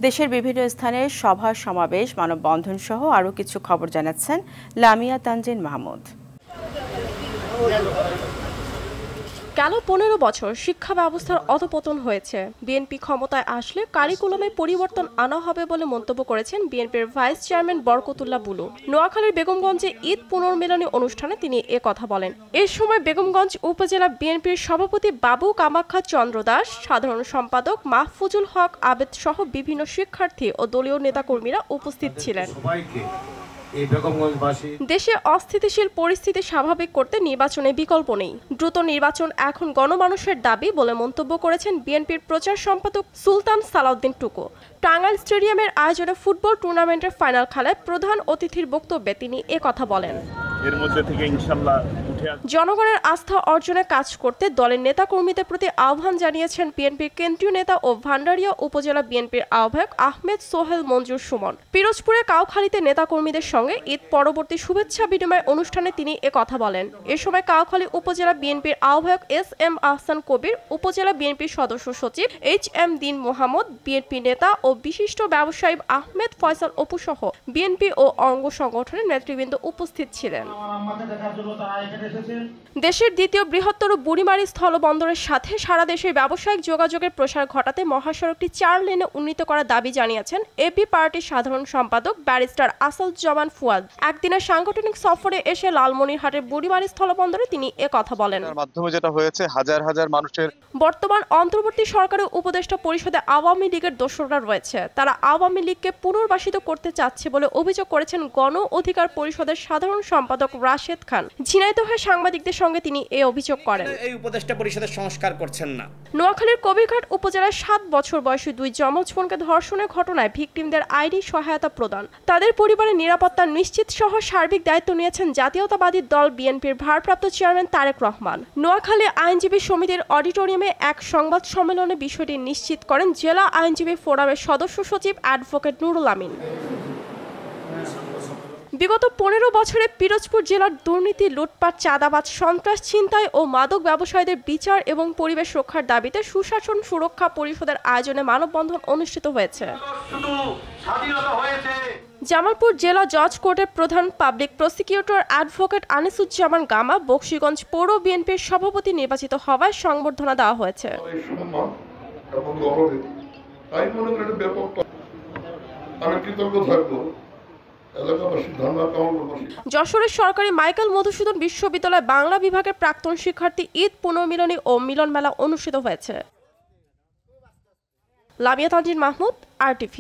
দেশের বিভিন্ন স্থানে সভা সমাবেশ মানববন্ধন সহ আরও কিছু খবর জানাচ্ছেন লামিয়া তানজিন মাহমুদ। গেল ১৫ বছর শিক্ষা ব্যবস্থার অধপতন হয়েছে। বিএনপি ক্ষমতায় আসলে কারিকুলামে পরিবর্তন আনা হবে বলে মন্তব্য করেছেন বিএনপির ভাইস চেয়ারম্যান বরকতুল্লাহ বুলু। নোয়াখালীর বেগমগঞ্জে ঈদ পুনর্মিলনী অনুষ্ঠানে তিনি কথা বলেন। এ সময় বেগমগঞ্জ উপজেলা বিএনপির সভাপতি বাবু কামাখ্যা চন্দ্র দাস, সাধারণ সম্পাদক মাহফুজুল হক আবেদ সহ বিভিন্ন শিক্ষার্থী ও দলীয় নেতাকর্মীরা উপস্থিত ছিলেন। দেশে অস্থিতিশীল পরিস্থিতি স্বাভাবিক করতে নির্বাচনে বিকল্প নেই। দ্রুত নির্বাচন এখন গণমানুষের দাবি বলে মন্তব্য করেছেন বিএনপির প্রচার সম্পাদক সুলতান সালাউদ্দিন টুকু। টাঙ্গাইল স্টেডিয়ামের আয়োজনে ফুটবল টুর্নামেন্টের ফাইনাল খেলায় প্রধান অতিথির বক্তব্যে তিনি কথা বলেন। এর মধ্যে থেকে ইনশাআল্লাহ জনগণের আস্থা অর্জনে কাজ করতে দলের নেতাকর্মীদের প্রতি আহ্বান জানিয়েছেন বিএনপির কেন্দ্রীয় নেতা ও ভান্ডারিয়া উপজেলা বিএনপির আহ্বায়ক আহমেদ সোহেল মঞ্জুর সুমন। পিরোজপুরে কাউখালীতে নেতাকর্মীদের সঙ্গে ঈদ পরবর্তী শুভেচ্ছা বিনিময় অনুষ্ঠানে তিনি কথা বলেন। এ সময় কাউখালী উপজেলা বিএনপির আহ্বায়ক এস.এম. আহসান কবির, উপজেলা বিএনপির সদস্য সচিব এইচ.এম. দিন মোহাম্মদ, বিএনপি নেতা ও বিশিষ্ট ব্যবসায়ী আহমেদ ফয়সাল অপু সহ বিএনপি ও অঙ্গ সংগঠনের নেতৃবৃন্দ উপস্থিত ছিলেন। দেশের দ্বিতীয় বৃহত্তর বুড়িমারী স্থলবন্দরের সাথে সারা দেশের ব্যবসায়িক যোগাযোগের প্রসার ঘটাতে মহাসড়কটি ৪ লেনে উন্নীত করার দাবি জানিয়েছেন এবি পার্টির সাধারণ সম্পাদক ব্যারিস্টার আসাদুজ্জামান ফুয়াদ। একদিনের সাংগঠনিক সফরে এসে লালমনিরহাটের বুড়িমারী স্থলবন্দরে তিনি কথা বলেন। মাধ্যমে যেটা হয়েছে হাজার হাজার মানুষের বর্তমান অন্তর্বর্তী সরকারের উপদেষ্টা পরিষদে আওয়ামী লীগের দোসররা রয়েছে। তারা আওয়ামী লীগকে পুনর্বাসিত করতে চাচ্ছে বলে অভিযোগ করেছেন গণ অধিকার পরিষদের সাধারণ সম্পাদক রাশেদ খান। ঝিনাইদহে সাংবাদিকদের সঙ্গে তিনি অভিযোগ করেন, এই উপদেষ্টা পরিষদের সংস্কার করছেন না। নোয়াখালীর কবিরঘাট উপজেলার ৭ বছর বয়সী ২ যমজ বোনকে ধর্ষণের ঘটনায় ভিকটিমদের আইনি সহায়তা প্রদান, তাদের পরিবারের নিরাপত্তা নিশ্চিত সহ সার্বিক দায়িত্ব নিয়েছেন জাতীয়তাবাদী দল বিএনপির ভারপ্রাপ্ত চেয়ারম্যান তারেক রহমান। নোয়াখালী আইনজীবী সমিতির অডিটোরিয়ামে এক সংবাদ সম্মেলনে বিষয়টি নিশ্চিত করেন জেলা আইনজীবী ফোরামের সদস্য সচিব অ্যাডভোকেট নুরুল আমিন। বিগত ১৫ বছরে পিরোজপুর জেলার দুর্নীতি, লুটপাট, চাঁদাবাজ, সন্ত্রাস, ছিনতাই ও মাদক ব্যবসায়ীদের বিচার এবং পরিবেশ রক্ষার দাবিতে সুশাসন সুরক্ষা পরিষদের আয়োজনে মানববন্ধন অনুষ্ঠিত হয়েছে। জামালপুর জেলা জজ কোর্টের প্রধান পাবলিক প্রসিকিউটর অ্যাডভোকেট আনিসুজ্জামান গামা বকশীগঞ্জ পৌর বিএনপির সভাপতি নির্বাচিত হওয়ায় সংবর্ধনা দেওয়া হয়েছে। যশোরের সরকারি মাইকেল মধুসূদন বিশ্ববিদ্যালয় বাংলা বিভাগের প্রাক্তন শিক্ষার্থী ঈদ পুনর্মিলনী ও মিলন মেলা অনুষ্ঠিত হয়েছে। লামিয়া তানজিন মাহমুদ, RTV।